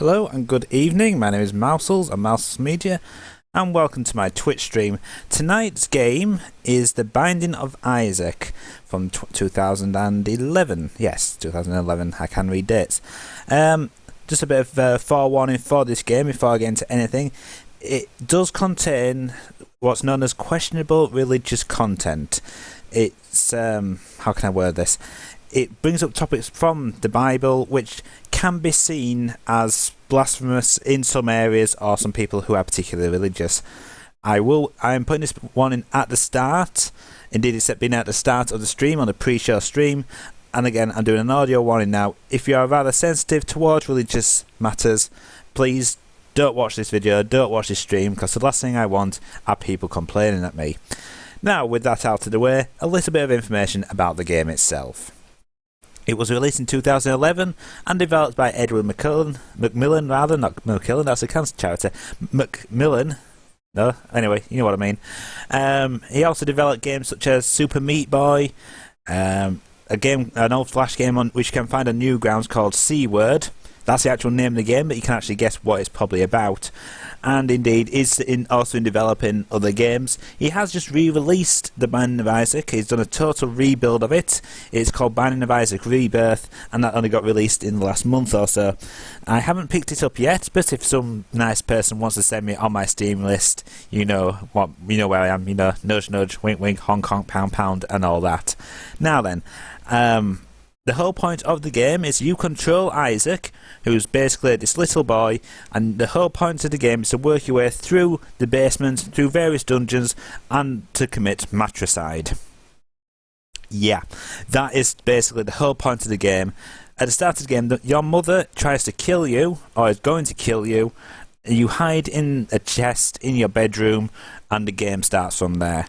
Hello and good evening, my name is Mousels of Mousels Media and welcome to my Twitch stream. Tonight's game is The Binding of Isaac from 2011. Yes, 2011, I can read dates. Just a bit of forewarning for this game before I get into anything. It does contain what's known as questionable religious content. It's, how can I word this? It brings up topics from the Bible which can be seen as blasphemous in some areas or some people who are particularly religious. I am putting this warning at the start. Indeed, it's been at the start of the stream, on the pre-show stream. And again, I'm doing an audio warning now. If you are rather sensitive towards religious matters, please don't watch this video, don't watch this stream, because the last thing I want are people complaining at me. Now, with that out of the way, a little bit of information about the game itself. It was released in 2011 and developed by Edward Macmillan, not McKillen, that's a cancer charity. Macmillan, no, anyway, you know what I mean. He also developed games such as Super Meat Boy, an old Flash game which you can find on Newgrounds called C Word. That's the actual name of the game, but you can actually guess what it's probably about. And indeed, is also in developing other games. He has just re-released The Binding of Isaac. He's done a total rebuild of it. It's called Binding of Isaac Rebirth, and that only got released in the last month or so. I haven't picked it up yet, but if some nice person wants to send me on my Steam list, you know where I am. You know, nudge nudge, wink wink, honk honk, pound pound, and all that. Now then, the whole point of the game is you control Isaac, who's basically this little boy, and the whole point of the game is to work your way through the basement, through various dungeons, and to commit matricide. Yeah, that is basically the whole point of the game. At the start of the game, your mother tries to kill you, or is going to kill you. You hide in a chest in your bedroom, and the game starts from there.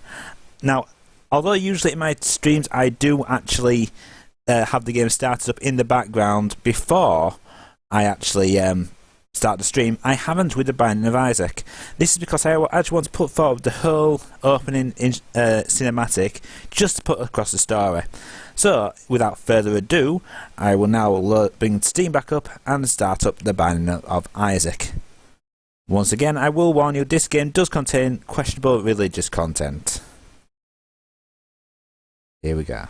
Now, although usually in my streams I do actually have the game started up in the background before I actually start the stream, I haven't with The Binding of Isaac. This is because I actually want to put forward the whole opening cinematic just to put across the story. So, without further ado, I will now bring Steam back up and start up The Binding of Isaac. Once again, I will warn you, this game does contain questionable religious content. Here we go.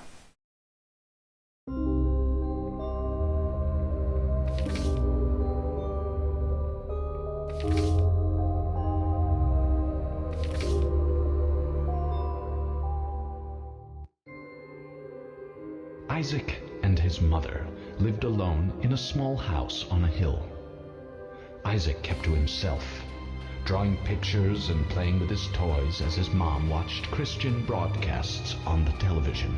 Isaac and his mother lived alone in a small house on a hill. Isaac kept to himself, drawing pictures and playing with his toys as his mom watched Christian broadcasts on the television.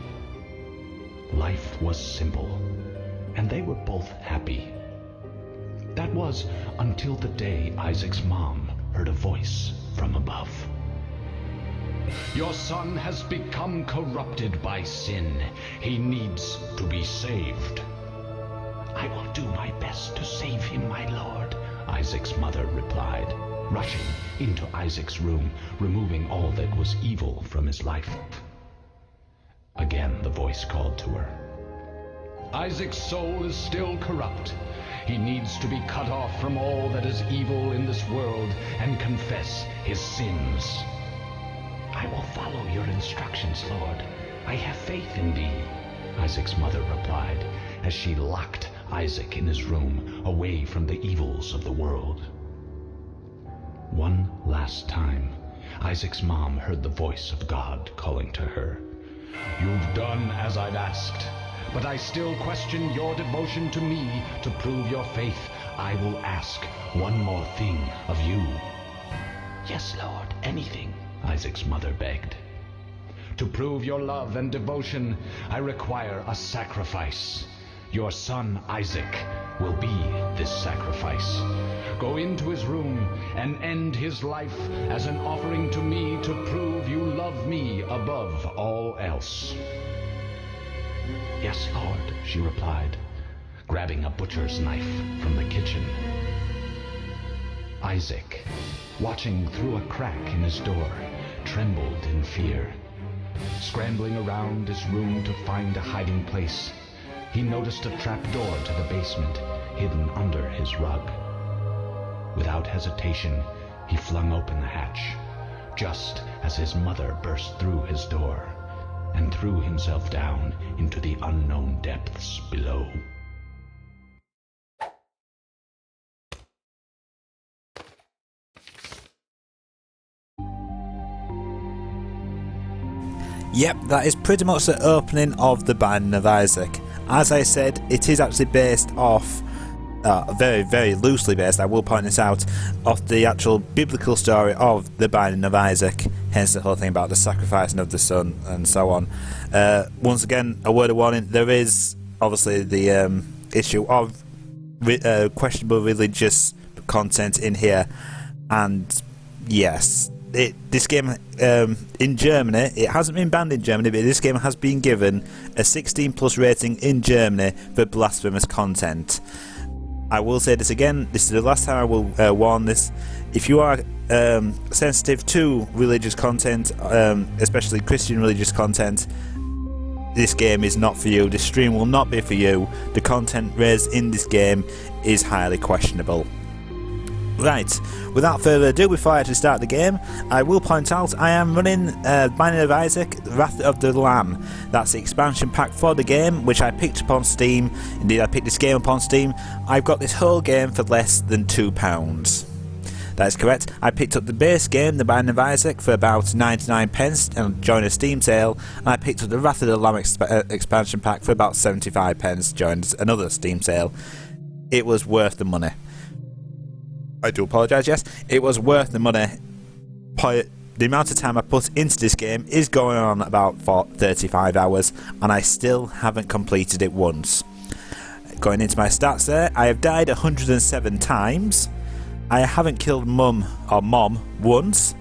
Life was simple, and they were both happy. That was until the day Isaac's mom heard a voice from above. "Your son has become corrupted by sin. He needs to be saved." "I will do my best to save him, my lord," Isaac's mother replied, rushing into Isaac's room, removing all that was evil from his life. Again the voice called to her. "Isaac's soul is still corrupt. He needs to be cut off from all that is evil in this world and confess his sins." "I will follow your instructions, Lord. I have faith in thee," Isaac's mother replied, as she locked Isaac in his room, away from the evils of the world. One last time, Isaac's mom heard the voice of God calling to her. "You've done as I've asked, but I still question your devotion to me. To prove your faith, I will ask one more thing of you." "Yes, Lord, anything," Isaac's mother begged. "To prove your love and devotion, I require a sacrifice. Your son Isaac will be this sacrifice. Go into his room and end his life as an offering to me to prove you love me above all else." "Yes, Lord," she replied, grabbing a butcher's knife from the kitchen. Isaac, watching through a crack in his door, trembled in fear. Scrambling around his room to find a hiding place, he noticed a trap door to the basement hidden under his rug. Without hesitation, he flung open the hatch, just as his mother burst through his door and threw himself down into the unknown depths below. Yep, that is pretty much the opening of The Binding of Isaac. As I said, it is actually based off, very, very loosely based, I will point this out, off the actual biblical story of The Binding of Isaac, hence the whole thing about the sacrificing of the son and so on. Once again, a word of warning, there is obviously the issue of questionable religious content in here, and yes, this game in Germany, it hasn't been banned in Germany, but this game has been given a 16 plus rating in Germany for blasphemous content. I will say this again, this is the last time I will warn this. If you are sensitive to religious content, especially Christian religious content, this game is not for you. This stream will not be for you. The content raised in this game is highly questionable. Right, without further ado, before I actually start the game, I will point out I am running Binding of Isaac, Wrath of the Lamb. That's the expansion pack for the game, which I picked up on Steam. Indeed, I picked this game up on Steam. I've got this whole game for less than £2. That is correct. I picked up the base game, The Binding of Isaac, for about 99 pence and joined a Steam sale, and I picked up the Wrath of the Lamb expansion pack for about 75 pence, joined another Steam sale. It was worth the money. I do apologise, yes. It was worth the money. The amount of time I put into this game is going on about 35 hours, and I still haven't completed it once. Going into my stats there, I have died 107 times. I haven't killed mom once,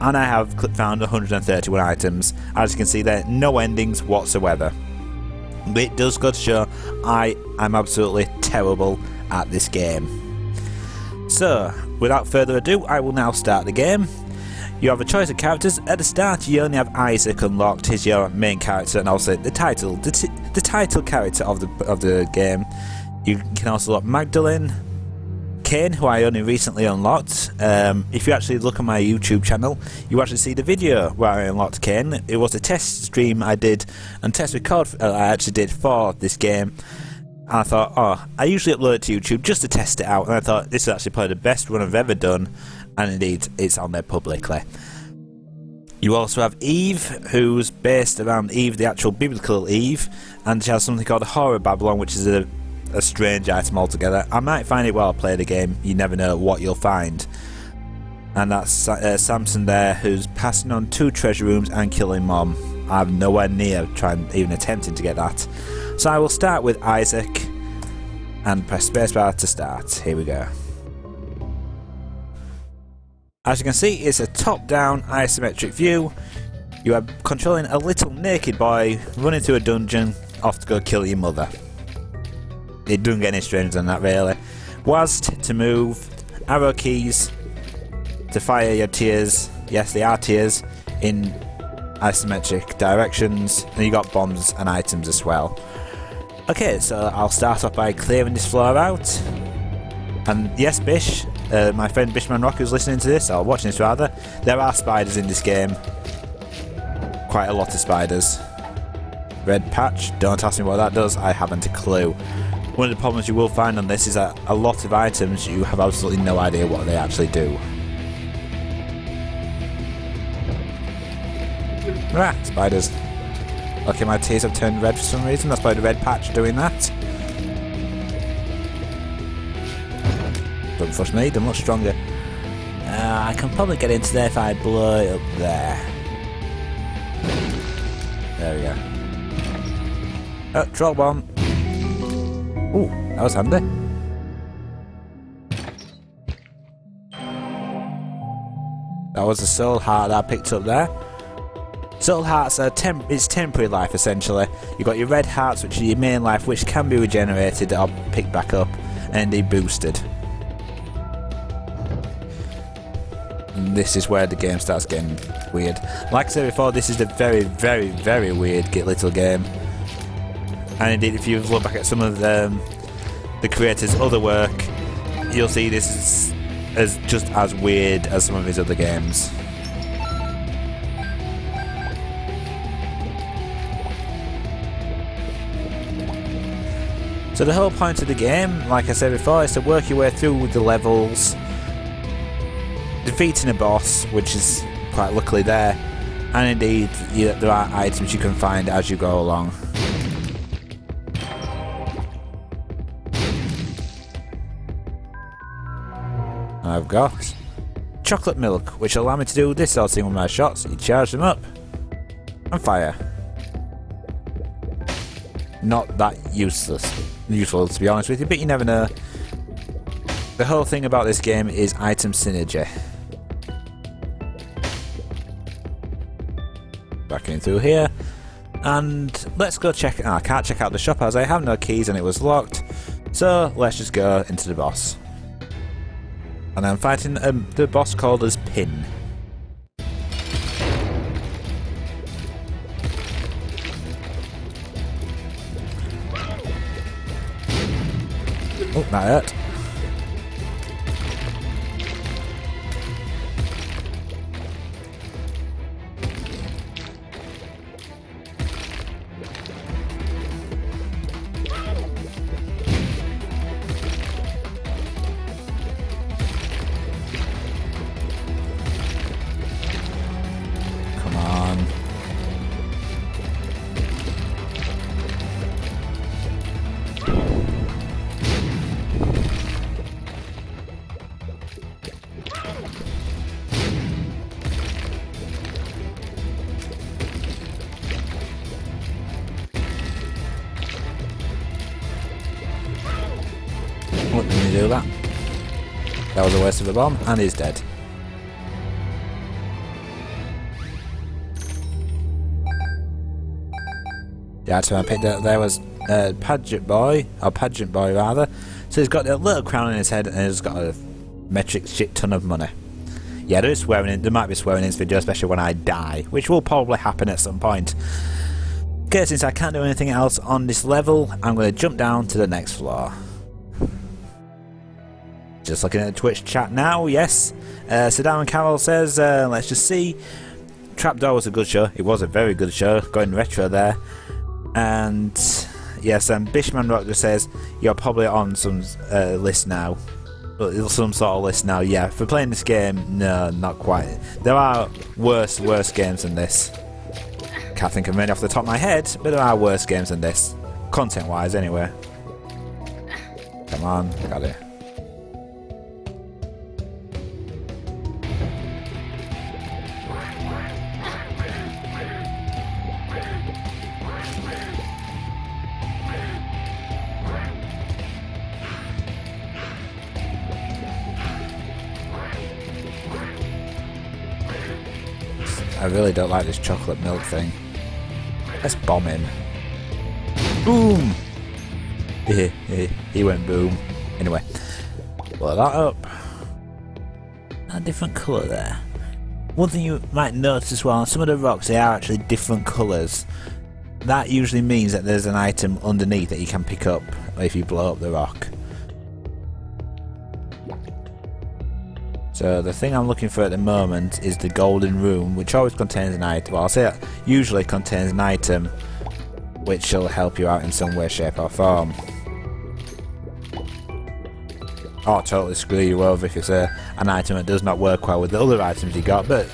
and I have found 131 items. As you can see there, no endings whatsoever. But it does go to show I am absolutely terrible at this game. So, without further ado, I will now start the game. You have a choice of characters. At the start, you only have Isaac unlocked. He's your main character, and also the title character of the game. You can also lock Magdalene, Cain, who I only recently unlocked. If you actually look on my YouTube channel, you actually see the video where I unlocked Cain. It was a test stream I did, and test record I actually did for this game. And I thought, I usually upload it to YouTube just to test it out, and I thought this is actually probably the best one I've ever done, and indeed it's on there publicly. You also have Eve, who's based around Eve, the actual biblical Eve, and she has something called Horror Babylon, which is a strange item altogether. I might find it while I play the game, you never know what you'll find. And that's Samson there, who's passing on 2 treasure rooms and killing Mom. I'm nowhere near even attempting to get that. So I will start with Isaac and press spacebar to start. Here we go. As you can see, it's a top-down isometric view. You are controlling a little naked boy running through a dungeon off to go kill your mother. It doesn't get any stranger than that, really. WASD to move, arrow keys to fire your tears. Yes, they are tears in isometric directions, and you got bombs and items as well. Okay, so I'll start off by clearing this floor out. And yes, Bish, my friend Bishman Rock, who's listening to this, or watching this rather, there are spiders in this game. Quite a lot of spiders. Red patch, don't ask me what that does, I haven't a clue. One of the problems you will find on this is that a lot of items you have absolutely no idea what they actually do. Ah, spiders. Okay, my tears have turned red for some reason. That's probably the red patch doing that. Don't fuss me, they're much stronger. I can probably get into there if I blow it up there. There we go. Oh, troll bomb. Ooh, that was handy. That was a soul heart that I picked up there. Soul hearts are it's temporary life essentially. You've got your red hearts, which are your main life, which can be regenerated or picked back up and indeed boosted. And this is where the game starts getting weird. Like I said before, this is a very, very, very weird little game. And indeed, if you look back at some of the creators' other work, you'll see this is as just as weird as some of his other games. So the whole point of the game, like I said before, is to work your way through the levels, defeating a boss, which is quite luckily there, and indeed there are items you can find as you go along. I've got chocolate milk, which will allow me to do this sort of thing with my shots. You charge them up and fire. Not that useful to be honest with you, but you never know. The whole thing about this game is item synergy. Backing through here, and let's go check. I can't check out the shop as I have no keys and it was locked, so let's just go into the boss. And I'm fighting the boss called as Pin. Oh, that hurt. Come on. What did you do that? That was a waste of a bomb, and he's dead. The item I picked up there was Pageant Boy rather. So he's got a little crown on his head and he's got a metric shit ton of money. Yeah, there might be swearing in this video, especially when I die, which will probably happen at some point. Okay, since I can't do anything else on this level, I'm going to jump down to the next floor. Just looking at the Twitch chat now, yes. Saddam and Carol says, let's just see. Trapdoor was a good show. It was a very good show, going retro there. And yes, Bishman Rocker says, you're probably on some list now. Some sort of list now, yeah. For playing this game, no, not quite. There are worse games than this. Can't think of many off the top of my head, but there are worse games than this. Content-wise, anyway. Come on, got it. I really don't like this chocolate milk thing. Let's bomb him. Boom! He went boom. Anyway, blow that up. A different colour there. One thing you might notice as well, on some of the rocks they are actually different colours. That usually means that there's an item underneath that you can pick up if you blow up the rock. So the thing I'm looking for at the moment is the golden room, which always contains an item. Well, I'll say it usually contains an item which will help you out in some way, shape or form. Or totally screw you over if it's an item that does not work well with the other items you got, but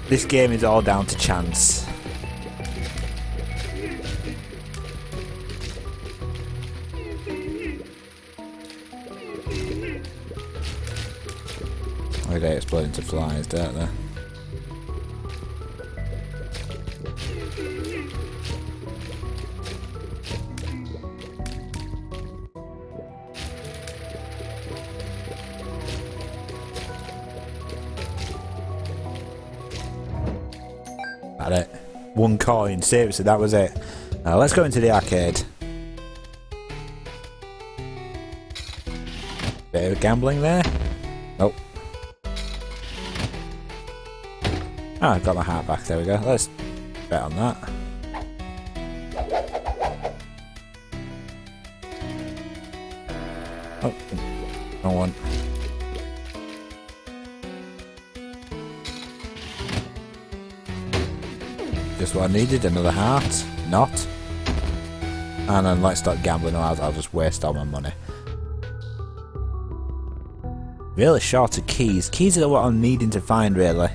this game is all down to chance. They explode into flies, don't they? That it. One coin, seriously, that was it. Now let's go into the arcade. Bit of gambling there. Nope. Oh, I got my heart back, there we go. Let's bet on that. Oh, wrong one. Just what I needed, another heart. Not. And then let's start gambling, or I'll just waste all my money. Really short of keys. Keys are what I'm needing to find, really.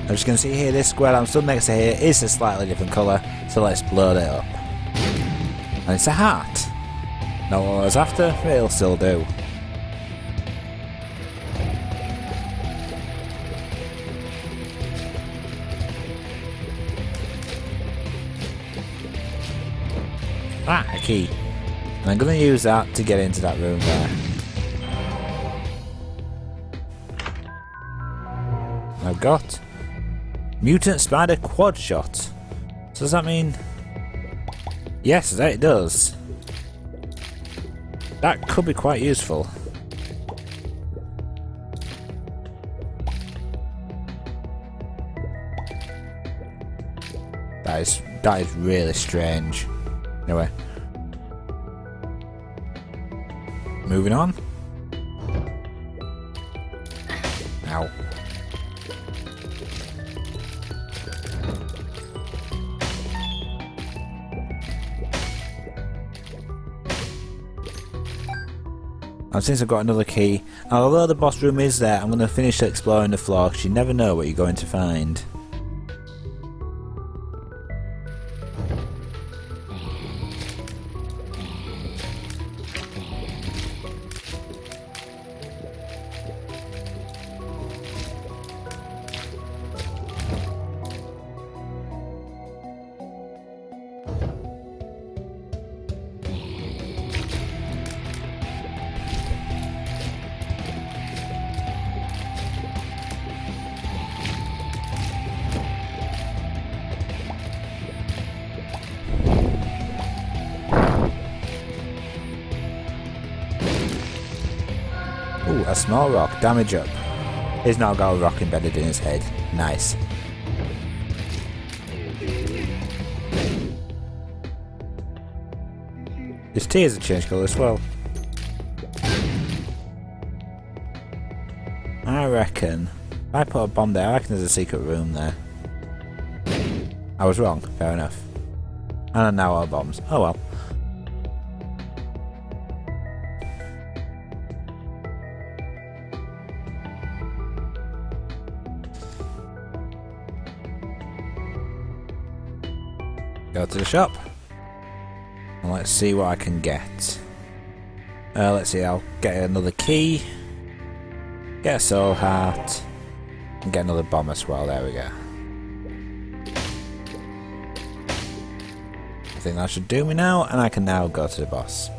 I'm just going to see here, this square I'm stood next to here is a slightly different colour, so let's load it up. And it's a heart. Not what I was after, but it'll still do. Ah, a key. And I'm going to use that to get into that room there. I've got Mutant Spider Quad Shot. So does that mean... Yes, that it does. That could be quite useful. That is really strange. Anyway. Moving on. Ow. And since I've got another key, and although the boss room is there, I'm going to finish exploring the floor because you never know what you're going to find. Ooh, a small rock. Damage up. He's now got a rock embedded in his head. Nice. His tears have changed colour as well. I reckon if I put a bomb there, I reckon there's a secret room there. I was wrong. Fair enough. And now our bombs. Oh well. Go to the shop and let's see what I can get. Let's see, I'll get another key, get a soul heart, and get another bomb as well. There we go. I think that should do me now, and I can now go to the boss.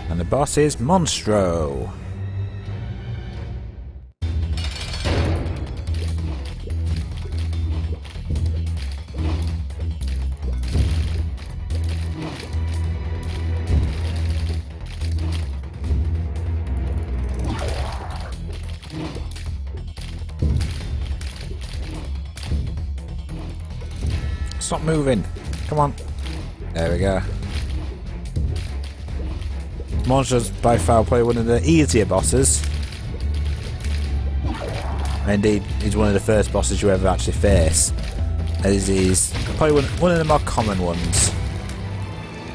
And the boss is Monstro. Stop moving. Come on. There we go. Monstro's by far probably one of the easier bosses. Indeed, he's one of the first bosses you ever actually face. As he's probably one of the more common ones.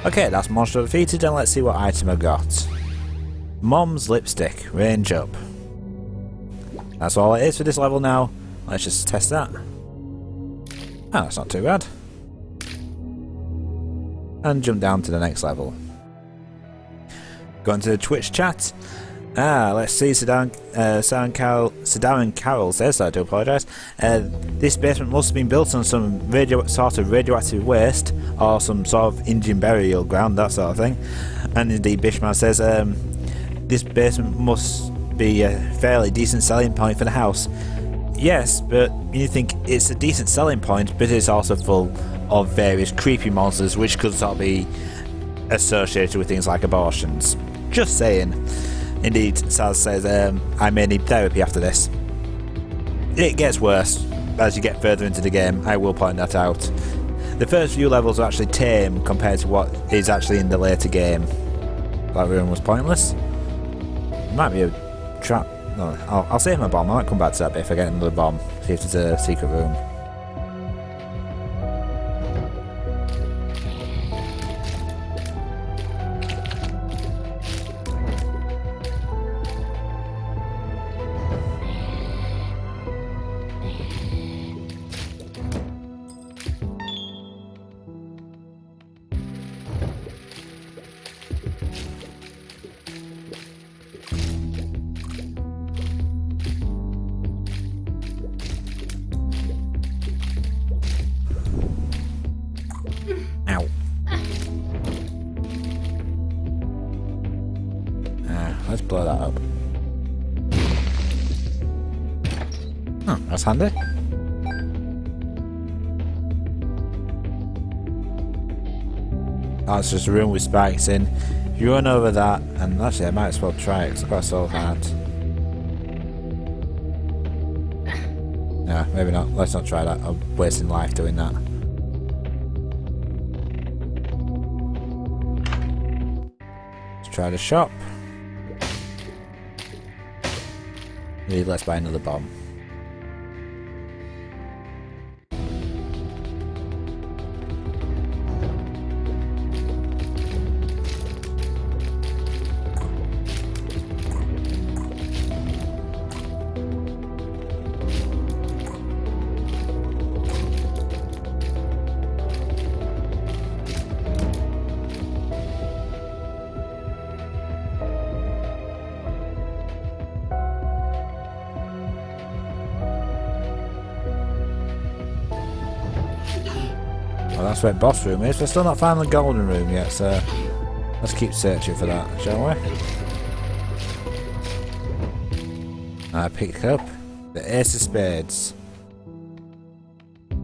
Okay, that's Monstro defeated, and let's see what item I got. Mom's lipstick, range up. That's all it is for this level now. Let's just test that. Oh, that's not too bad. And jump down to the next level. Go into the Twitch chat. Let's see. Sadar and Carol says, I do apologise. This basement must have been built on some sort of radioactive waste, or some sort of Indian burial ground, that sort of thing. And indeed, Bishman says, this basement must be a fairly decent selling point for the house. yes, but you think it's a decent selling point, but it's also full of various creepy monsters which could sort of be associated with things like abortions. Just saying. Indeed, Saz says, I may need therapy after this. It gets worse as you get further into the game, I will point that out. The first few levels are actually tame compared to what is actually in the later game. That room was pointless. Might be a trap. No, I'll save my bomb. I might come back to that bit if I get another bomb. See if there's a secret room. Ow. Let's blow that up. Oh, that's handy. That's just a room with spikes in. If you run over that, and actually I might as well try it because I've got a soul heart. No, maybe not. Let's not try that. I'm wasting life doing that. Try the shop. Let's buy another bomb. Well, that's where boss room is. We're still not found the golden room yet, so let's keep searching for that, shall we? I picked up the Ace of Spades.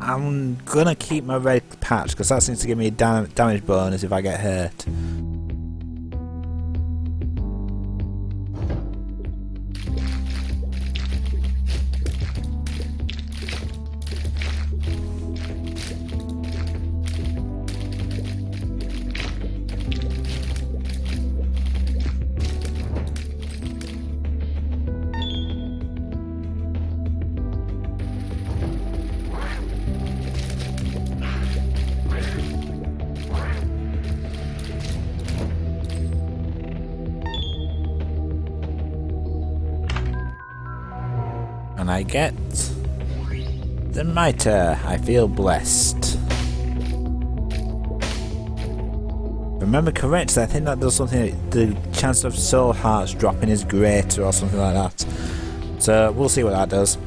I'm gonna keep my red patch because that seems to give me a damage bonus if I get hurt. And I get the mitre. I feel blessed. Remember correctly, I think that does something. The chance of soul hearts dropping is greater or something like that. So we'll see what that does.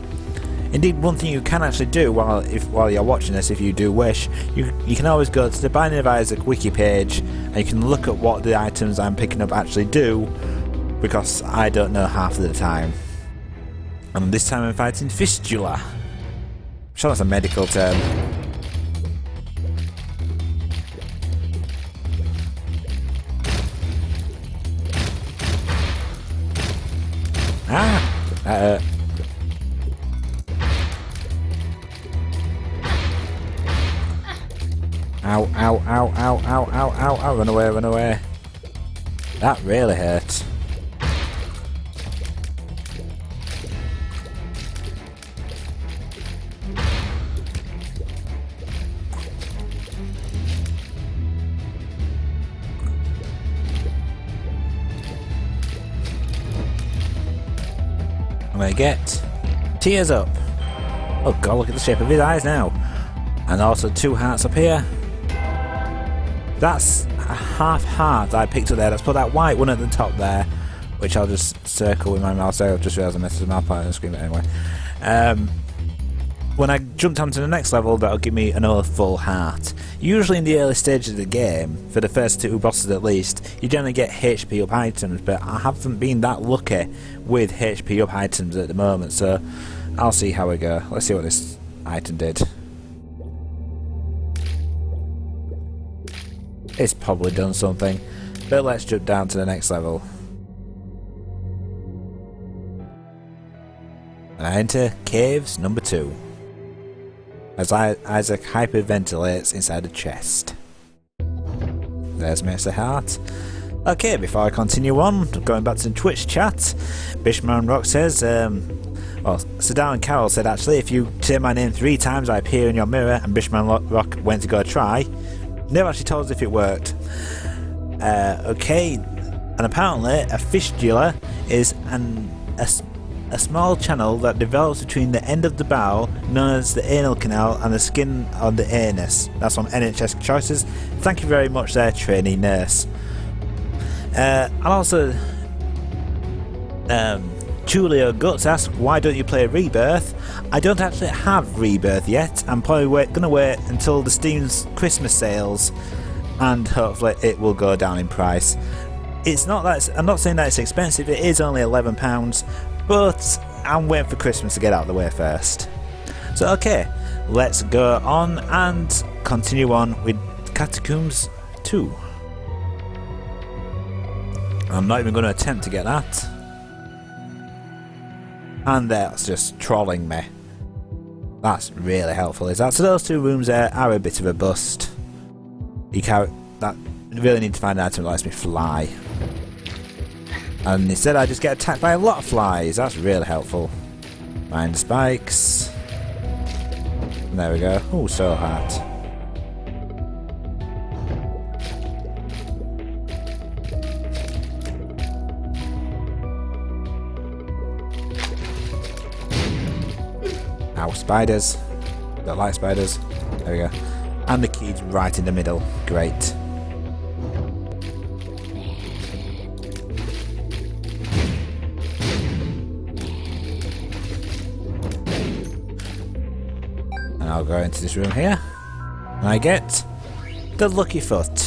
Indeed, one thing you can actually do while you're watching this, if you do wish, you can always go to the Binding of Isaac wiki page and you can look at what the items I'm picking up actually do, because I don't know half of the time. And this time I'm fighting Fistula. I'm sure that's a medical term. Ah! That hurt. Ow, ow, ow, ow, ow, ow, ow, ow, run away, run away. That really hurt. I'm gonna get tears up. Oh god, look at the shape of his eyes now. And also 2 hearts up here. That's a half heart that I picked up there. Let's put that white one at the top there, which I'll just circle with my mouse. I've just realised I messed with my mouse and screen it anyway. When I jumped onto the next level, that'll give me another full heart. Usually in the early stages of the game, for the first 2 bosses at least, you generally get HP up items, but I haven't been that lucky with HP up items at the moment, so I'll see how we go. Let's see what this item did. It's probably done something, but let's jump down to the next level. And I enter caves number 2. As Isaac hyperventilates inside a chest. There's Mr. Hart. Okay, before I continue on, going back to the Twitch chat, Bishman Rock says, well, Sadar and Carol said actually, if you say my name 3 times, I appear in your mirror, and Bishman Rock went to go try. Never actually told us if it worked. Okay, and apparently a fistula is a small channel that develops between the end of the bowel, known as the anal canal, and the skin of the anus. That's on NHS Choices. Thank you very much there, trainee nurse. And also, Julio Guts asks, why don't you play Rebirth? I don't actually have Rebirth yet. I'm probably going to wait until the Steam's Christmas sales, and hopefully it will go down in price. It's not that I'm not saying that it's expensive. It is only £11, but I'm waiting for Christmas to get out of the way first. So okay, let's go on and continue on with Catacombs 2. I'm not even going to attempt to get that. And that's just trolling me. That's really helpful, is that? So those 2 rooms there are a bit of a bust. You really need to find an item that lets me fly. And instead I just get attacked by a lot of flies. That's really helpful. Find spikes. And there we go. Oh, so hard. Ow, spiders. Don't like spiders. There we go. And the key's right in the middle. Great. And I'll go into this room here. And I get the Lucky Foot,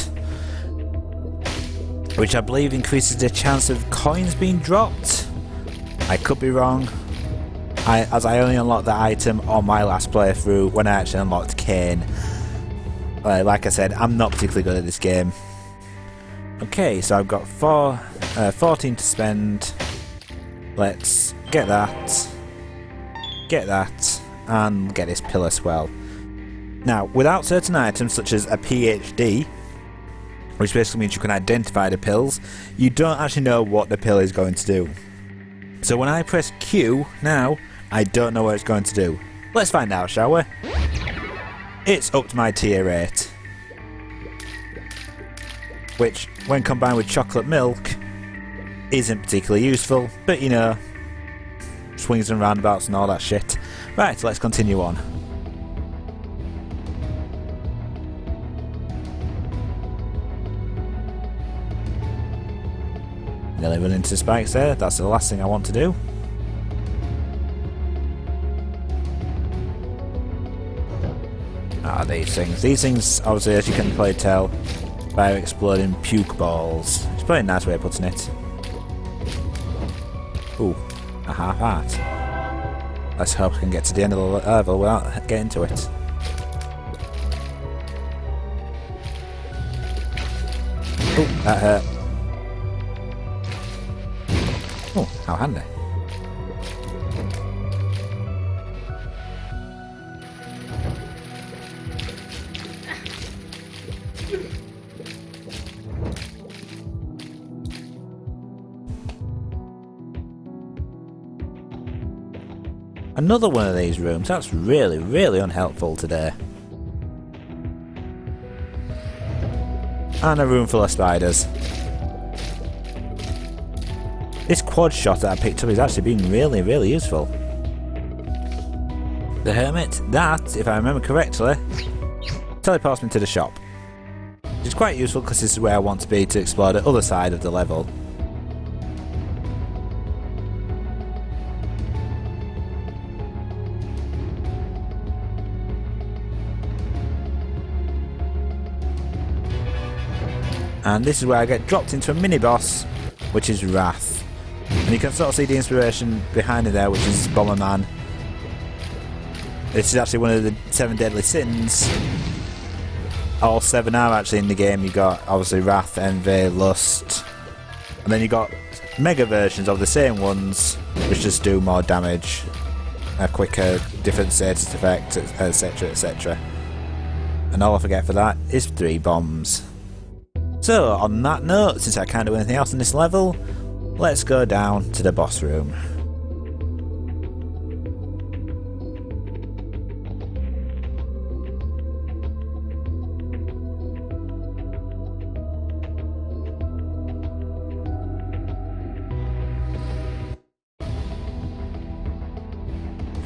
which I believe increases the chance of coins being dropped. I could be wrong. As I only unlocked the item on my last playthrough when I actually unlocked Kane. Like I said, I'm not particularly good at this game. Okay, so I've got 14 to spend. Let's get that, and get this pill as well. Now, without certain items such as a PhD, which basically means you can identify the pills, you don't actually know what the pill is going to do. So when I press Q now, I don't know what it's going to do. Let's find out, shall we? It's upped my tier 8. Which, when combined with chocolate milk, isn't particularly useful, but you know, swings and roundabouts and all that shit. Right, let's continue on. Nearly run into spikes there, that's the last thing I want to do. These things, obviously, as you can probably tell, by exploding puke balls. It's probably a nice way of putting it. Ooh, a half heart. Let's hope I can get to the end of the level without getting to it. Ooh, that hurt. Oh, how handy. Another one of these rooms. That's really, really unhelpful today. And a room full of spiders. This quad shot that I picked up is actually been really, really useful. The Hermit, that, if I remember correctly, teleports me to the shop. Which is quite useful because this is where I want to be to explore the other side of the level. And this is where I get dropped into a mini-boss, which is Wrath. And you can sort of see the inspiration behind it there, which is Bomberman. This is actually one of the 7 deadly sins. All 7 are actually in the game. You got obviously wrath, envy, lust, and then you got mega versions of the same ones, which just do more damage, a quicker, different status effect, etc., etc. And all I forget for that is 3 bombs. So, on that note, since I can't do anything else in this level, let's go down to the boss room.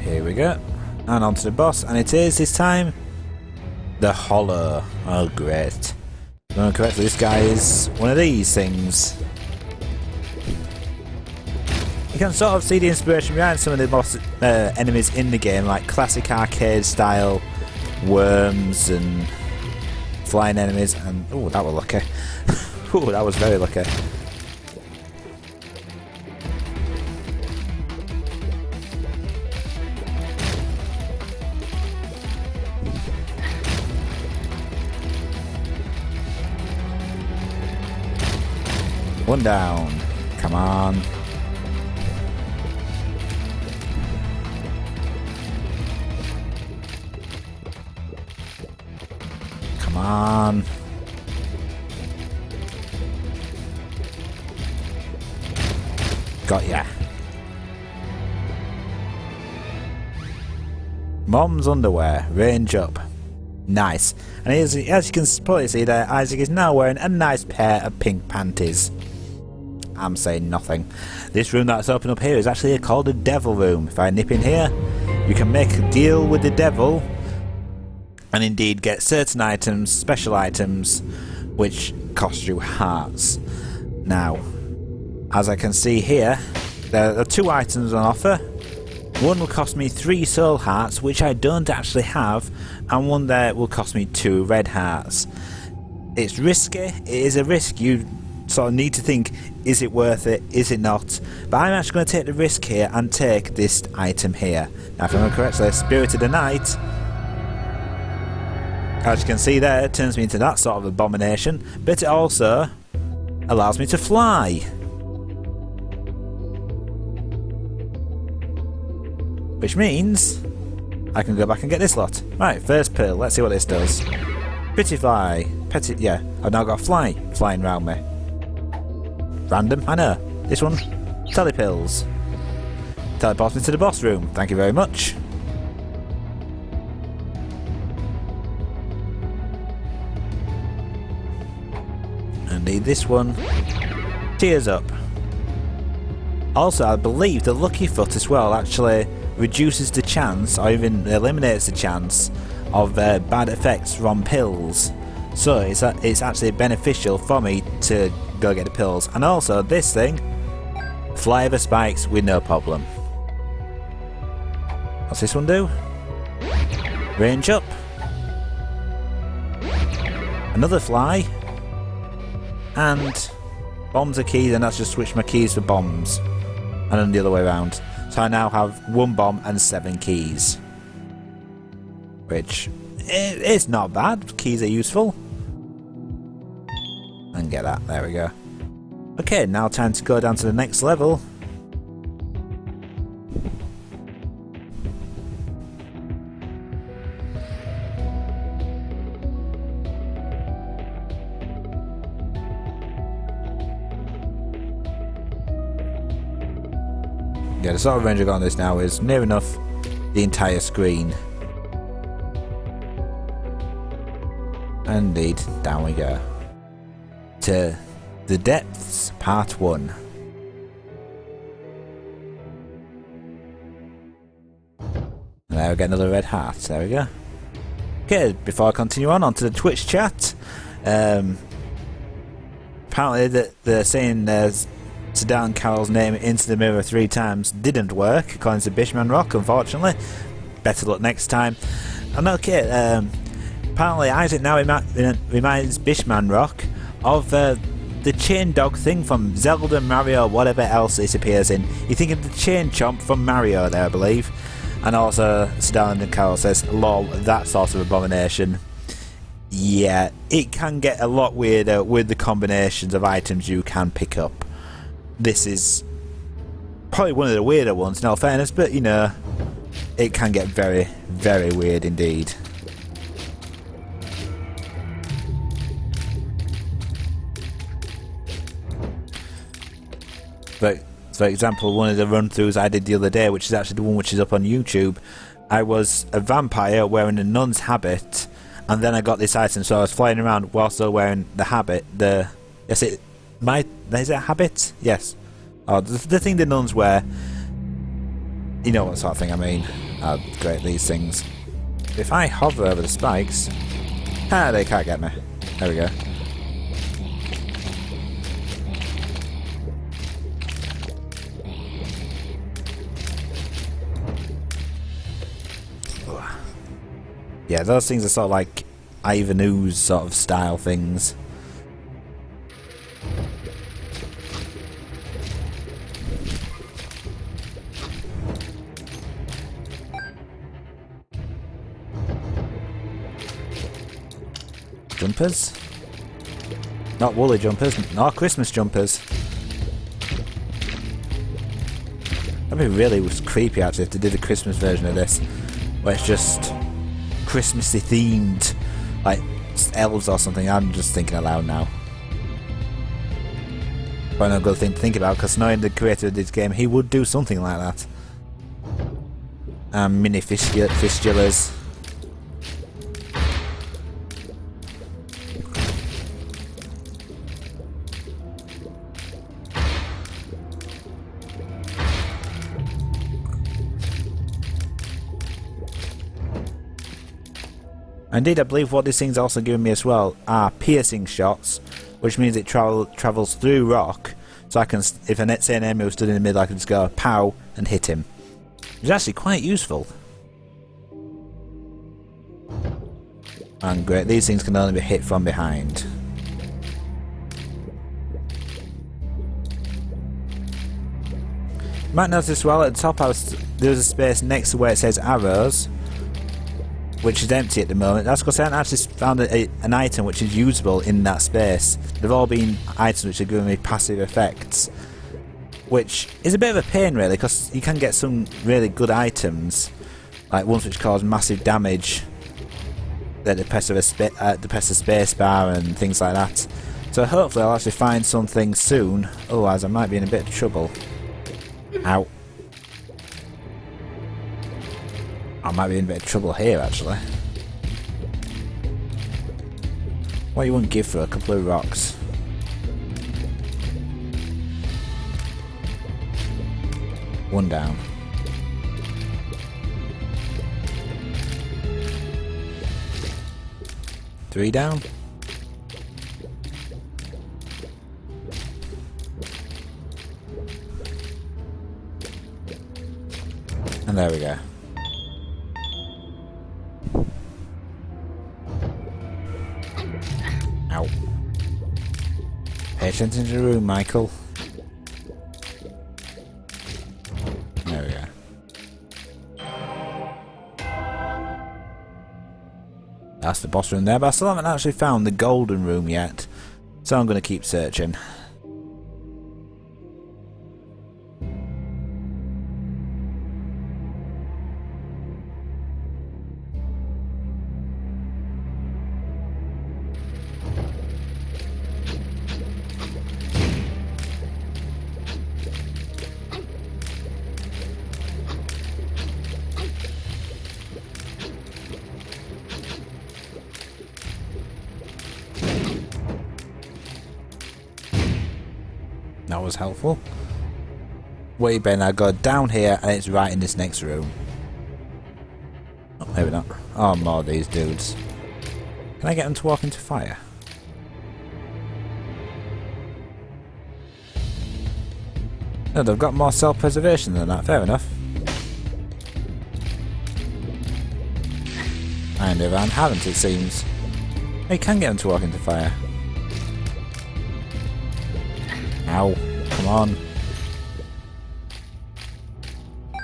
Here we go, and on to the boss, and it is this time the Hollow. Oh great. If I remember correctly, this guy is one of these things. You can sort of see the inspiration behind some of the boss enemies in the game, like classic arcade style worms and flying enemies, and oh, that was lucky. Oh, that was very lucky. One down. Come on. Come on. Got ya. Mom's underwear. Range up. Nice. And as you can probably see there, Isaac is now wearing a nice pair of pink panties. I'm saying nothing. This room that's open up here is actually called a devil room. If I nip in here, you can make a deal with the devil and indeed get certain items, special items, which cost you hearts. Now, as I can see here, there are 2 items on offer. One will cost me 3 soul hearts, which I don't actually have, and one there will cost me 2 red hearts. It's risky, it is a risk. You sort of need to think, is it worth it, is it not? But I'm actually going to take the risk here and take this item here. Now if I remember correctly, Spirit of the Night, as you can see there, it turns me into that sort of abomination, but it also allows me to fly. Which means I can go back and get this lot. Right, first pearl, let's see what this does. Pretty fly. Yeah, I've now got a fly flying around me. Random, I know. This one, telepills. Teleports me to the boss room, thank you very much. And need this one. Tears up. Also, I believe the Lucky Foot as well actually reduces the chance, or even eliminates the chance, of bad effects from pills. So it's actually beneficial for me to go get the pills. And also this thing, fly over spikes with no problem. What's this one do? Range up. Another fly. And bombs are keys, and that's just switch my keys for bombs. And then the other way around. So I now have 1 bomb and 7 keys. Which is not bad. Keys are useful. And get that. There we go. Okay, now time to go down to the next level. Yeah, the sort of range I got on this now is near enough the entire screen. Indeed, down we go. To the Depths, Part 1. And there we get another red heart, there we go. Okay, before I continue on to the Twitch chat. Apparently they're saying Sedan Carroll's name into the mirror 3 times didn't work, according to Bishman Rock, unfortunately. Better luck next time. And okay, apparently Isaac now reminds Bishman Rock of the chain dog thing from Zelda, Mario, whatever else it appears in. You think of the chain chomp from Mario there, I believe. And also, Sedan and Carol says, lol, that sort of abomination. Yeah, it can get a lot weirder with the combinations of items you can pick up. This is probably one of the weirder ones, in all fairness, but you know, it can get very, very weird indeed. But for example, one of the run-throughs I did the other day, which is actually the one which is up on YouTube, I was a vampire wearing a nun's habit, and then I got this item, so I was flying around while still wearing the habit. Is it a habit? Yes. Oh, the thing the nuns wear. You know what sort of thing I mean. Oh, great, these things. If I hover over the spikes... Ah, they can't get me. There we go. Yeah, those things are sort of like Ivan Ooze sort of style things. Jumpers? Not woolly jumpers, nor Christmas jumpers. That'd be really creepy actually if they did a Christmas version of this, where it's just Christmassy themed, like elves or something. I'm just thinking aloud now. But no good thing to think about, because knowing the creator of this game, he would do something like that. Mini fistulas. Indeed, I believe what this thing's also giving me as well are piercing shots, which means it travels through rock, so I can, if an enemy was stood in the middle, I can just go pow and hit him. Which is actually quite useful. And great, these things can only be hit from behind. You might notice as well at the top there's a space next to where it says arrows, which is empty at the moment. That's because I haven't actually found an item which is usable in that space. They've all been items which are giving me passive effects, which is a bit of a pain really, because you can get some really good items, like ones which cause massive damage, that depress the space bar and things like that. So hopefully I'll actually find something soon, otherwise I might be in a bit of trouble. Ow. I might be in a bit of trouble here, actually. What you wouldn't give for a couple of rocks? One down. Three down. And there we go. Ow. Pay attention to the room, Michael. There we go. That's the boss room there, but I still haven't actually found the golden room yet, so I'm going to keep searching. That was helpful. Wait, Ben, I go down here and it's right in this next room. Oh, maybe not. Oh, more of these dudes. Can I get them to walk into fire? No, they've got more self-preservation than that, fair enough. I on the other hand haven't, it seems. Oh, you can get them to walk into fire. Ow, come on.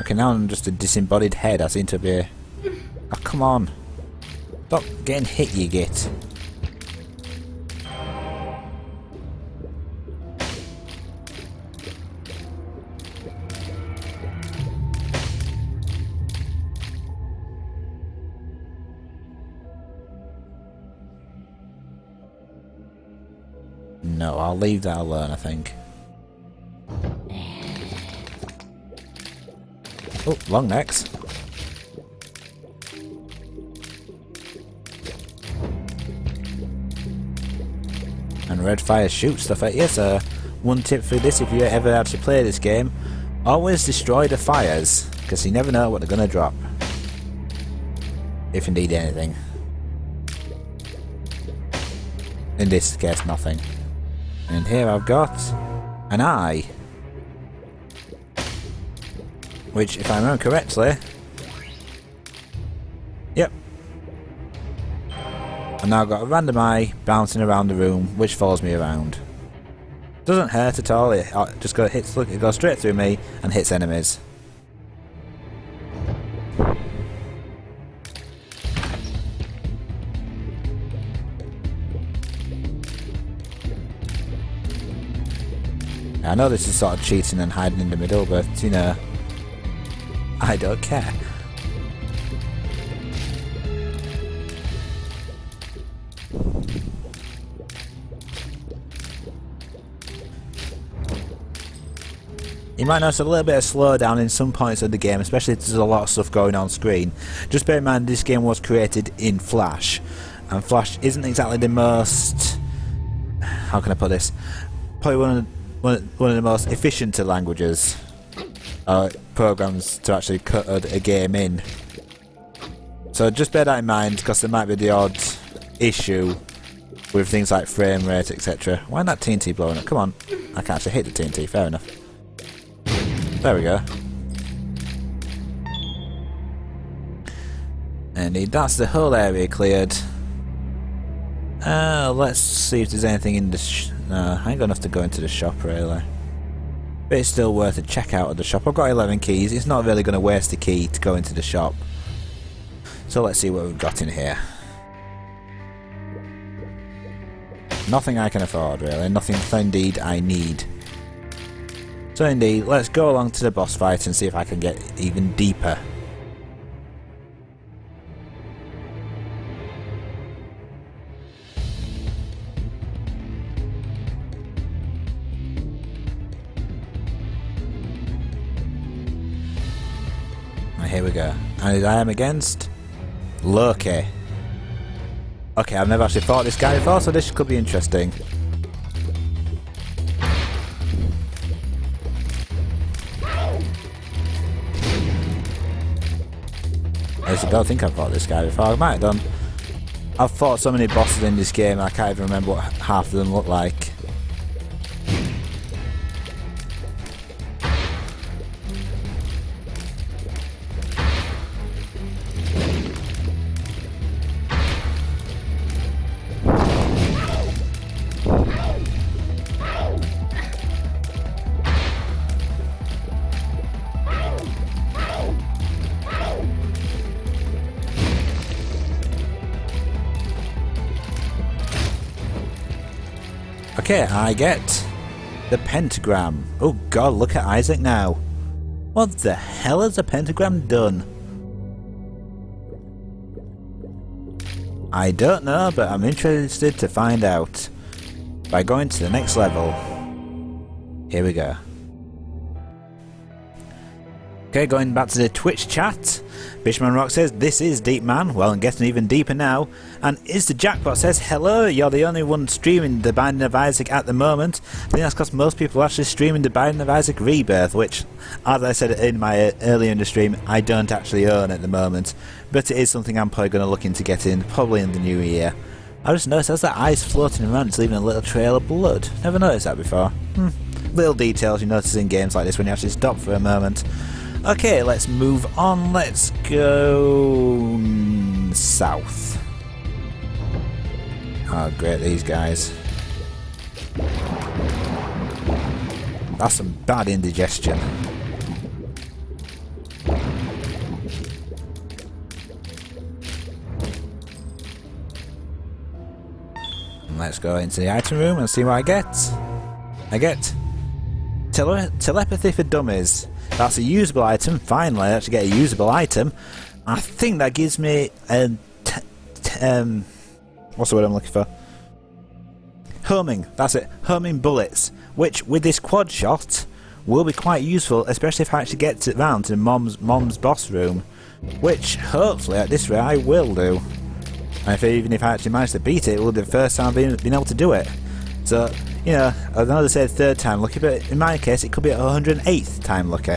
Okay, now I'm just a disembodied head. I seem to be... Oh, come on. Stop getting hit, you git. No, I'll leave that alone, I think. Oh, long necks. And red fire shoots stuff at you, so one tip for this, if you ever actually play this game, always destroy the fires, because you never know what they're going to drop. If indeed anything. In this case, nothing. And here I've got an eye. Which, if I remember correctly... Yep. And now I've got a random eye bouncing around the room, which follows me around. Doesn't hurt at all, it just hits, look, it goes straight through me and hits enemies. I know this is sort of cheating and hiding in the middle, but, you know, I don't care. You might notice a little bit of slowdown in some points of the game, especially if there's a lot of stuff going on screen. Just bear in mind this game was created in Flash, and Flash isn't exactly the most... How can I put this? Probably one of the most efficient languages, programs to actually cut a game in. So just bear that in mind, because there might be the odd issue with things like frame rate, etc. Why isn't that TNT blowing up? Come on. I can actually hit the TNT, fair enough. There we go. And that's the whole area cleared. Let's see if there's anything in the no, I ain't got enough to go into the shop really. But it's still worth a check out of the shop. I've got 11 keys. It's not really going to waste a key to go into the shop. So let's see what we've got in here. Nothing I can afford really. Nothing indeed I need. So indeed, let's go along to the boss fight and see if I can get even deeper. Here we go. And I am against Loki. Okay, I've never actually fought this guy before, so this could be interesting. At least I don't think I've fought this guy before. I might have done. I've fought so many bosses in this game, I can't even remember what half of them look like. Okay, I get the pentagram. Oh god, look at Isaac now. What the hell has the pentagram done? I don't know, but I'm interested to find out by going to the next level. Here we go. Okay, going back to the Twitch chat. Bishman Rock says, this is deep, man. Well, I'm getting even deeper now. And Is the Jackpot says, hello, you're the only one streaming The Binding of Isaac at the moment. I think that's because most people are actually streaming The Binding of Isaac Rebirth, which, as I said in my earlier in the stream, I don't actually own at the moment. But it is something I'm probably going to look into getting, probably in the new year. I just noticed there's that ice floating around, it's leaving a little trail of blood. Never noticed that before. Little details you notice in games like this when you actually stop for a moment. Okay, let's move on. Let's go south. Oh, great, these guys. That's some bad indigestion. let's go into the item room and see what I get. I get telepathy for dummies. That's a usable item. Finally, I actually get a usable item. I think that gives me a what's the word I'm looking for? Homing. That's it. Homing bullets, which with this quad shot will be quite useful, especially if I actually get round to Mom's boss room, which hopefully at this rate I will do. And even if I actually manage to beat it, it will be the first time I've been able to do it. So, you know, I know they said third time lucky, but in my case it could be 108th time lucky.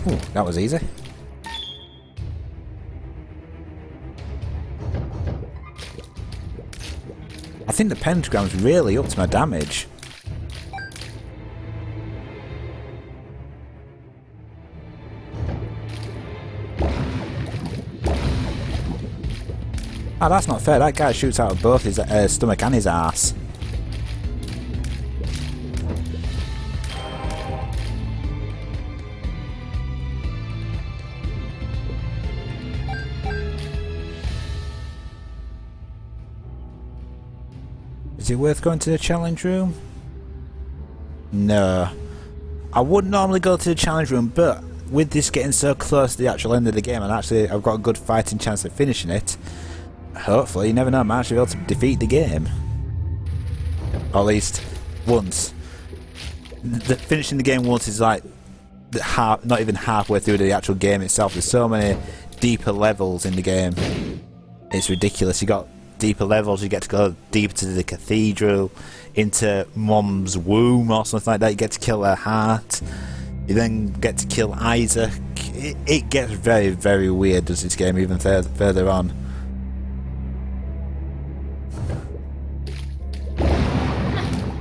Ooh, that was easy. I think the pentagram's really upped my damage. Oh, that's not fair. That guy shoots out of both his stomach and his arse. Is it worth going to the challenge room? No. I would normally go to the challenge room, but with this getting so close to the actual end of the game, and actually I've got a good fighting chance of finishing it, hopefully, you never know, I might actually be able to defeat the game. Or at least once. Finishing the game once is like not even halfway through the actual game itself. There's so many deeper levels in the game. It's ridiculous. You got deeper levels, you get to go deeper to the cathedral, into Mom's womb or something like that. You get to kill her heart. You then get to kill Isaac. It gets very, very weird, does this game, even further on.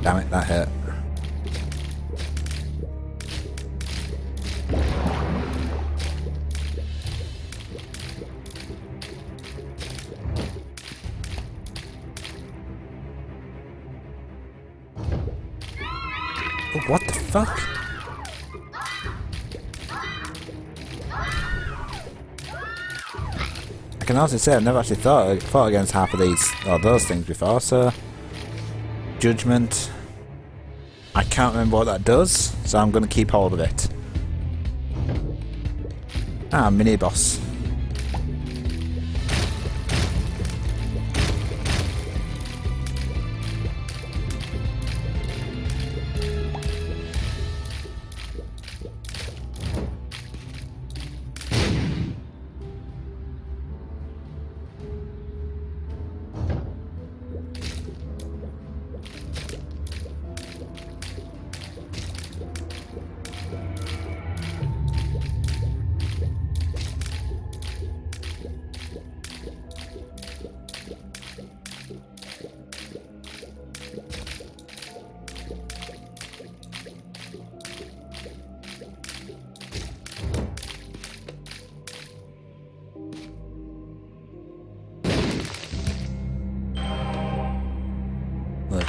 Damn it, that hurt. Oh, what the fuck? I can honestly say I've never actually fought against half of these or those things before, so judgment. I can't remember what that does, so I'm going to keep hold of it. Ah, mini boss.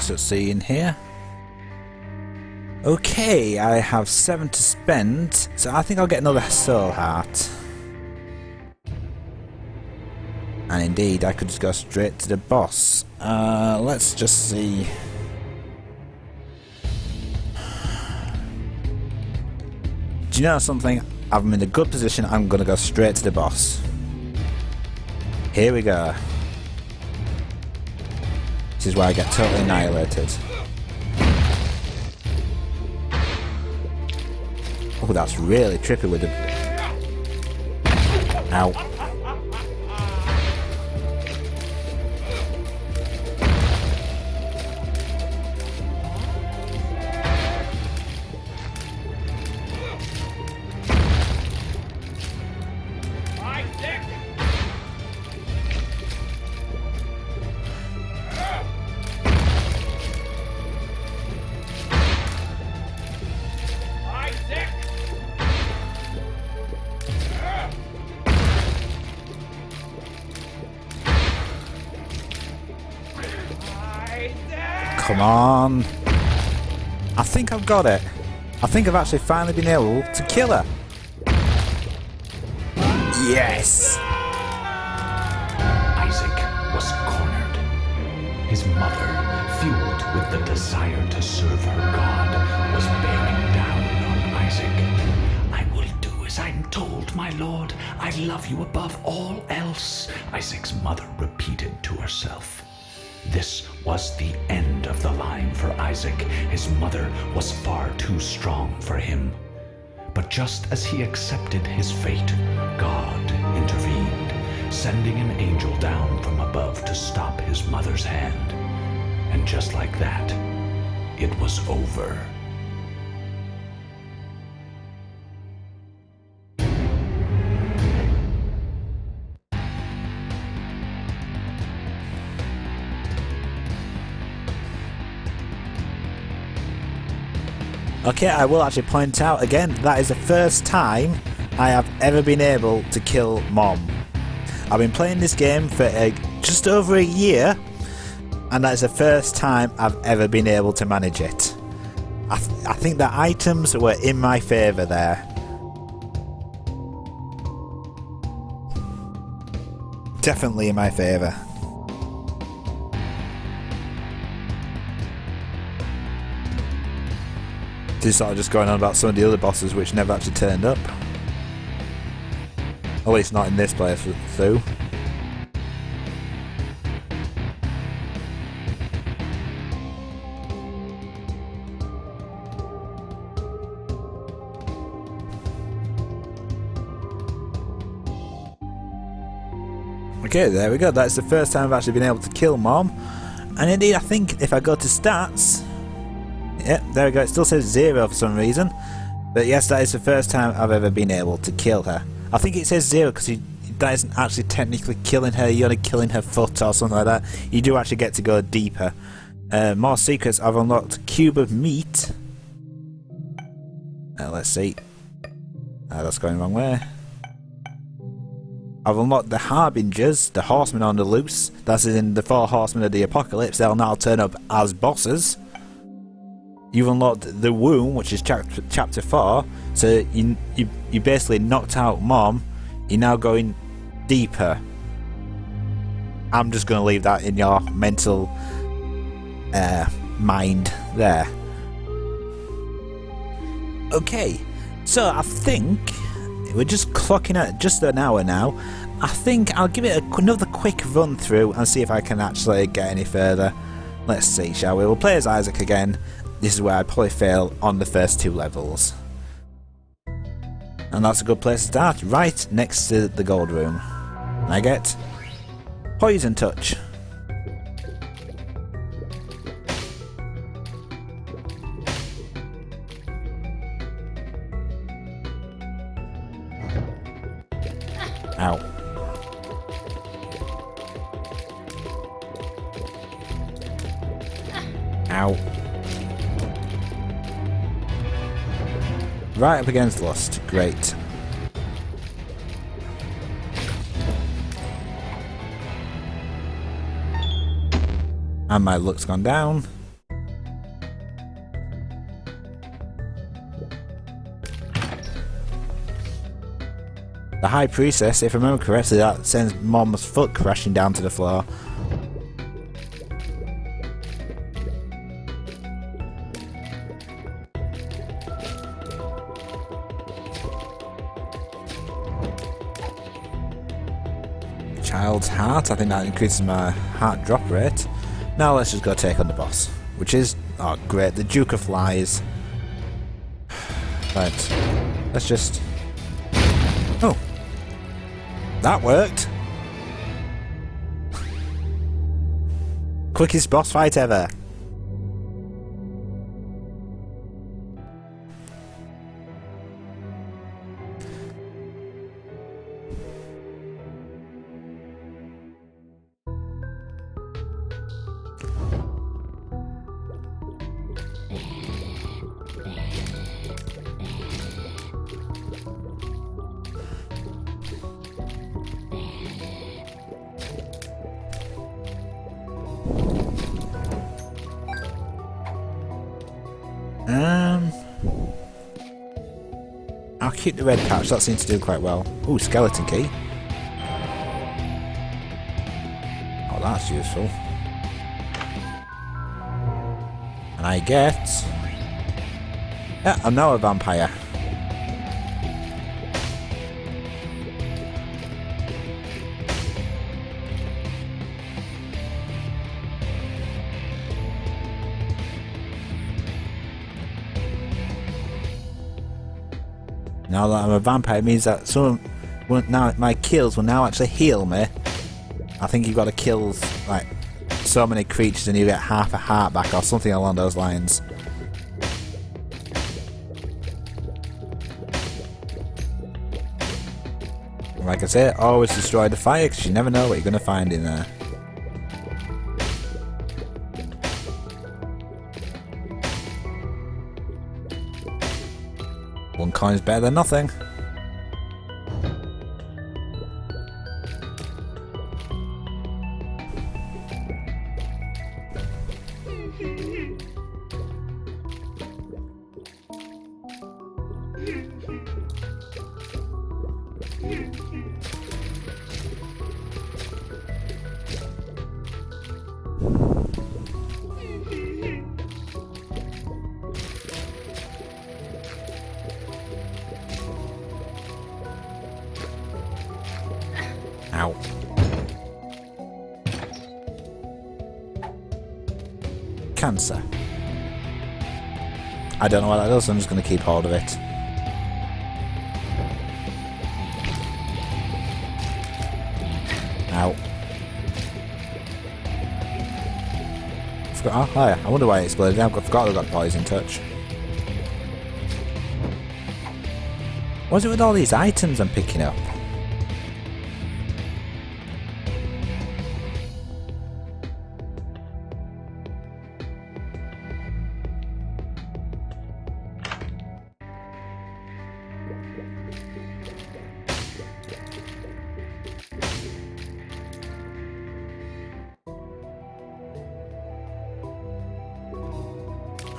Let's see in here. Okay, I have 7 to spend, so I think I'll get another soul heart. And indeed, I could just go straight to the boss. Let's just see. Do you know something? I'm in a good position. I'm going to go straight to the boss. Here we go. This is where I get totally annihilated. Oh, that's really trippy with the... Ow. Come on. I think I've got it. I think I've actually finally been able to kill her. Yes! Isaac was cornered. His mother, fueled with the desire to serve her God, was bearing down on Isaac. I will do as I'm told, my lord. I love you above all else, Isaac's mother repeated to herself. This was the end of the line for Isaac. His mother was far too strong for him. But just as he accepted his fate, God intervened, sending an angel down from above to stop his mother's hand. And just like that, it was over. Okay, I will actually point out again, that is the first time I have ever been able to kill Mom. I've been playing this game for just over a year, and that is the first time I've ever been able to manage it. I think the items were in my favour there. Definitely in my favour. This sort of just going on about some of the other bosses which never actually turned up. At least not in this playthrough. Okay, there we go. That's the first time I've actually been able to kill Mom. And indeed, I think if I go to stats... Yep, there we go. It still says 0 for some reason. But yes, that is the first time I've ever been able to kill her. I think it says 0 because that isn't actually technically killing her. You're only killing her foot or something like that. You do actually get to go deeper. More secrets. I've unlocked Cube of Meat. Let's see. That's going the wrong way. I've unlocked the Harbingers, the Horsemen on the Loose. That's in the 4 Horsemen of the Apocalypse. They'll now turn up as bosses. You've unlocked the Womb, which is chapter 4. So you basically knocked out Mom. You're now going deeper. I'm just going to leave that in your mental mind there. Okay, so I think we're just clocking at just an hour now. I think I'll give it another quick run through and see if I can actually get any further. Let's see, shall we? We'll play as Isaac again. This is where I probably fail on the first 2 levels. And that's a good place to start, right next to the gold room. I get Poison Touch. Ow. Ow. Right up against Lust. Great. And my luck's gone down. The High Priestess, if I remember correctly, that sends Mom's foot crashing down to the floor. Child's Heart, I think that increases my heart drop rate. Now let's just go take on the boss, which is, oh great, the Duke of Flies. Right, let's just... Oh, that worked. Quickest boss fight ever. I'll keep the red patch, that seems to do quite well. Ooh, skeleton key. Oh, that's useful. And I get... Yeah, I'm now a vampire. Now that I'm a vampire, it means that now my kills will now actually heal me. I think you've got to kill like so many creatures and you get half a heart back or something along those lines. Like I say, always destroy the fire because you never know what you're going to find in there. One coin's better than nothing. Ow. Cancer. I don't know what that does, so I'm just going to keep hold of it. Ow. Oh, yeah. I wonder why it exploded. I forgot I got poison touch. What's it with all these items I'm picking up?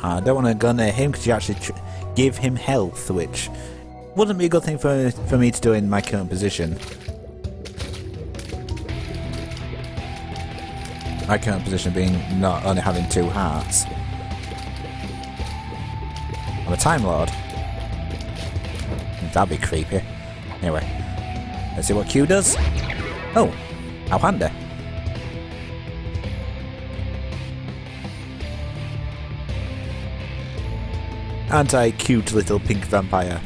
I don't want to go near him because you actually give him health, which wouldn't be a good thing for me to do in my current position. My current position being not only having 2 hearts. I'm a Time Lord. That'd be creepy. Anyway, let's see what Q does. Oh, how handy. Anti-cute little pink vampire.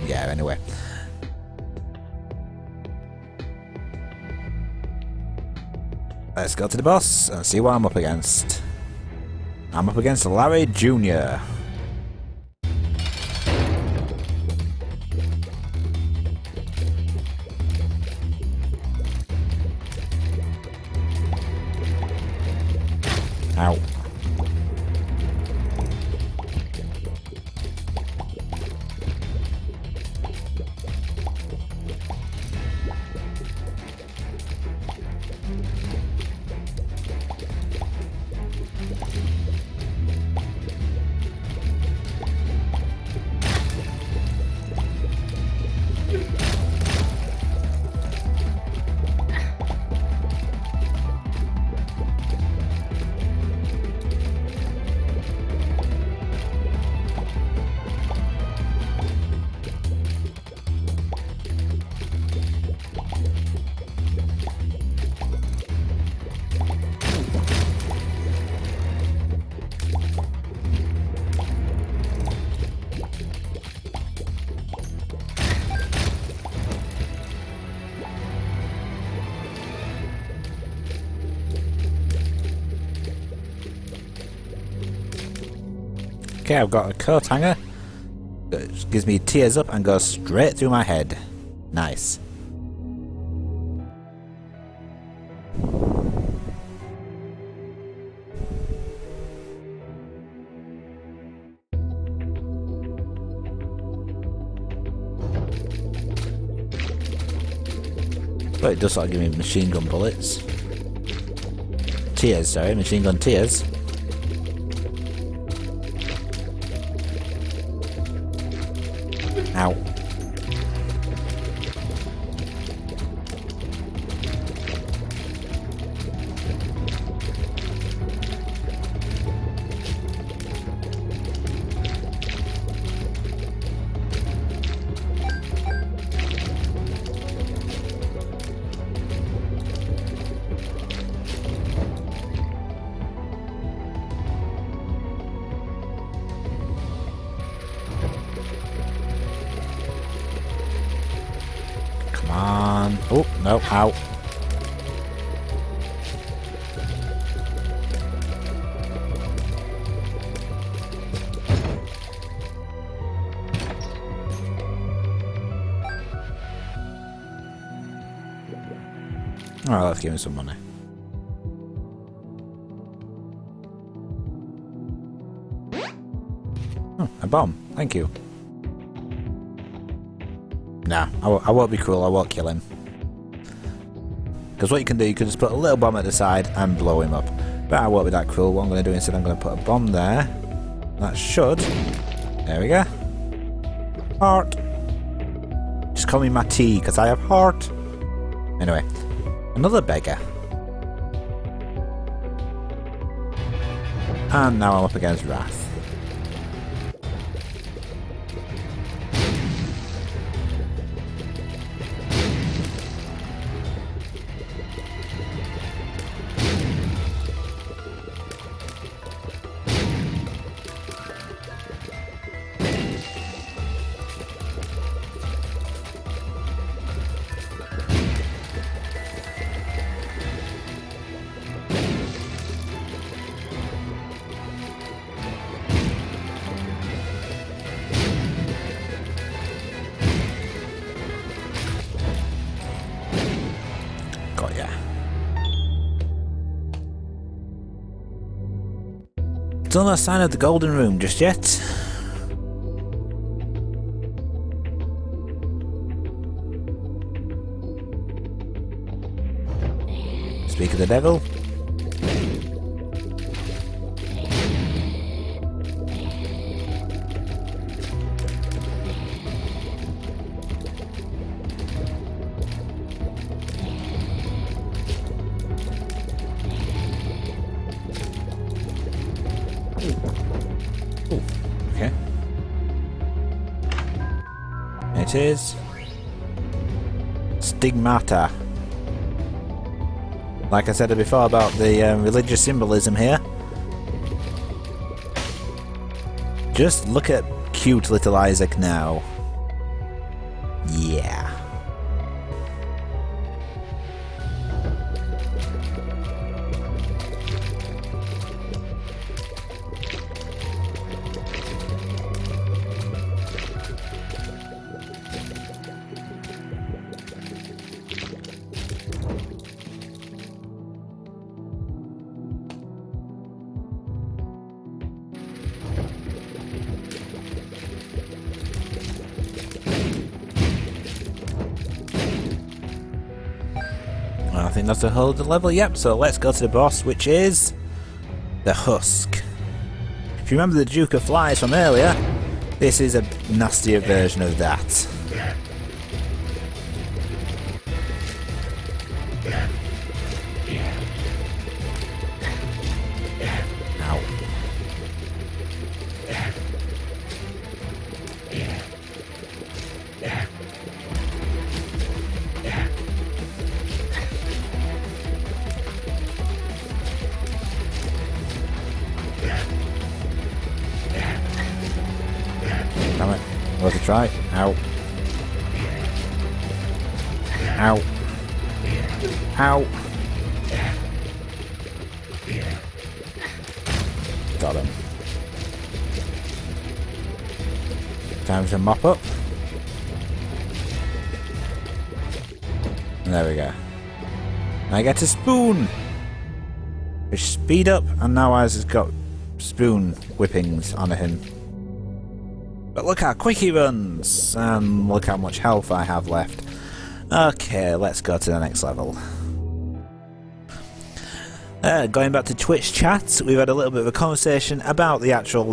Yeah, anyway. Let's go to the boss and see what I'm up against. I'm up against Larry Jr. Ow. Okay, I've got a coat hanger that gives me tears up and goes straight through my head. Nice. But it does sort of give me machine gun bullets. Tears, sorry, machine gun tears. Ow. Come on. Oh, no, ow. Alright, let's give him some money. Oh, a bomb. Thank you. Nah, I won't be cruel, I won't kill him. Because what you can do, you can just put a little bomb at the side and blow him up. But I won't be that cruel. What I'm going to do instead, I'm going to put a bomb there. That should... There we go. Heart. Just call me Matty, because I have heart. Anyway, another beggar. And now I'm up against Wrath. Got ya. Still no sign of the golden room just yet. Speak of the devil. Okay. It is stigmata. Like I said before about the religious symbolism here. Just look at cute little Isaac now. Yeah. I think that's the whole of the level, yep, so let's go to the boss, which is the Husk. If you remember the Duke of Flies from earlier, this is a nastier version of that. Ow. Damn it. Worth a try. Ow. Ow. Ow. Got him. Time to mop up. And there we go. I get a spoon! Which speed up, and now Isaac's got spoon whippings on him. But look how quick he runs! And look how much health I have left. Okay, let's go to the next level. Going back to Twitch chats, we've had a little bit of a conversation about the actual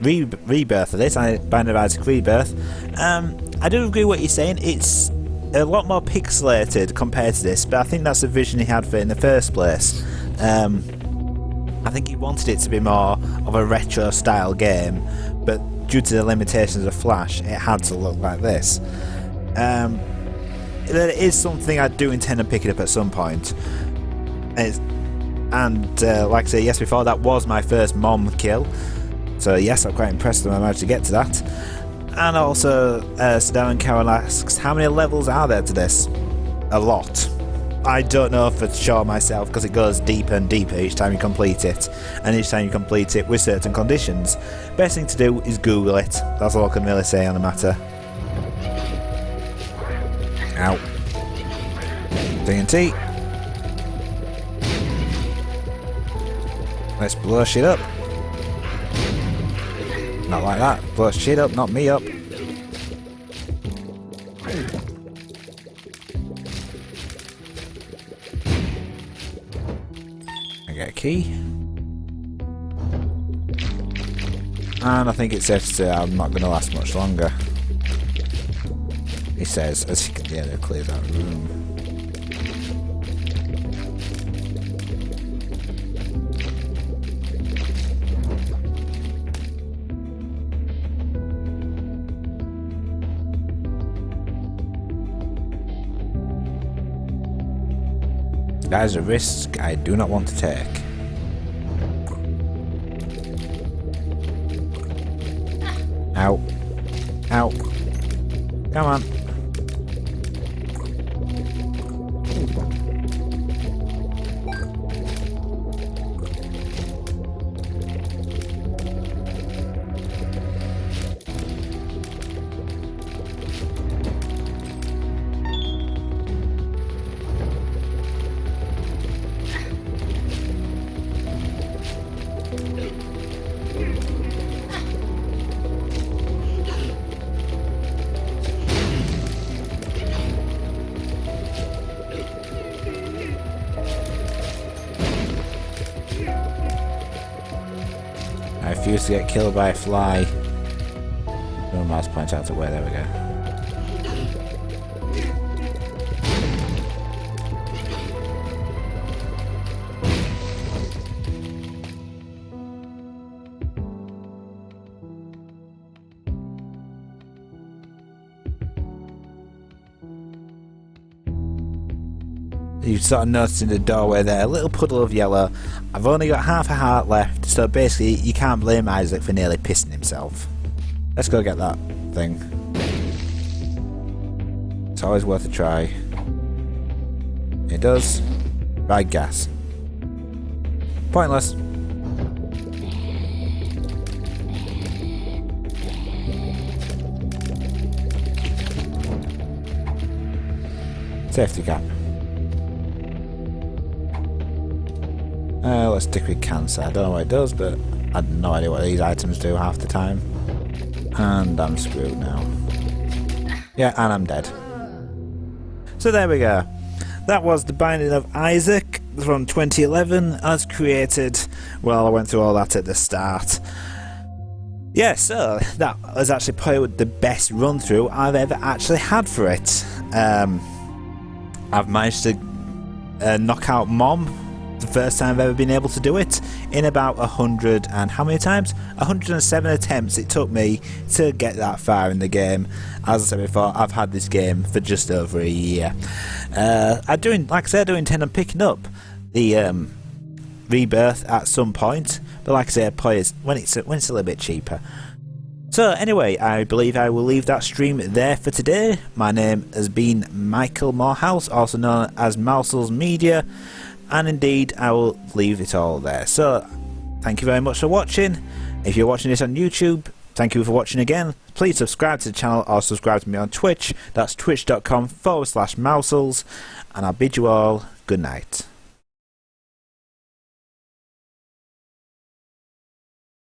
rebirth of this, Binding of Isaac Rebirth. I do agree with what you're saying. It's a lot more pixelated compared to this, but I think that's the vision he had for it in the first place. I think he wanted it to be more of a retro style game, but due to the limitations of Flash, it had to look like this. There is something I do intend on picking up at some point. And like I said, yes, before, that was my first mom kill. So yes, I'm quite impressed that I managed to get to that. And also, Sadam and Carol asks, how many levels are there to this? A lot. I don't know for sure myself, because it goes deeper and deeper each time you complete it. And each time you complete it with certain conditions. Best thing to do is Google it. That's all I can really say on the matter. Ow. TNT. Let's blow shit up. Not like that. Blow shit up, not me up. I get a key. And I think it's safe to say I'm not going to last much longer. He says, as he can clear that room. That is a risk I do not want to take. Ow. Ow. Come on. I refuse to get killed by a fly. No mouse points out to where, there we go. You sort of notice in the doorway there, a little puddle of yellow. I've only got half a heart left, so basically you can't blame Isaac for nearly pissing himself. Let's go get that thing. It's always worth a try. It does. By gas. Pointless. Safety cap. Let's stick with cancer. I don't know what it does, but I have no idea what these items do half the time. And I'm screwed now. Yeah, and I'm dead. So there we go. That was The Binding of Isaac from 2011, as created. Well, I went through all that at the start. Yeah, so that was actually probably the best run through I've ever actually had for it. I've managed to knock out Mom. The first time I've ever been able to do it in about 100 and how many times? 107 attempts it took me to get that far in the game. As I said before, I've had this game for just over a year. Like I said, I do intend on picking up the Rebirth at some point, but like I said, probably when it's a little bit cheaper. So anyway, I believe I will leave that stream there for today. My name has been Michael Morehouse, also known as mousels Media. And indeed, I will leave it all there. So, thank you very much for watching. If you're watching this on YouTube, thank you for watching again. Please subscribe to the channel or subscribe to me on Twitch. That's twitch.com/mousels. And I'll bid you all good night.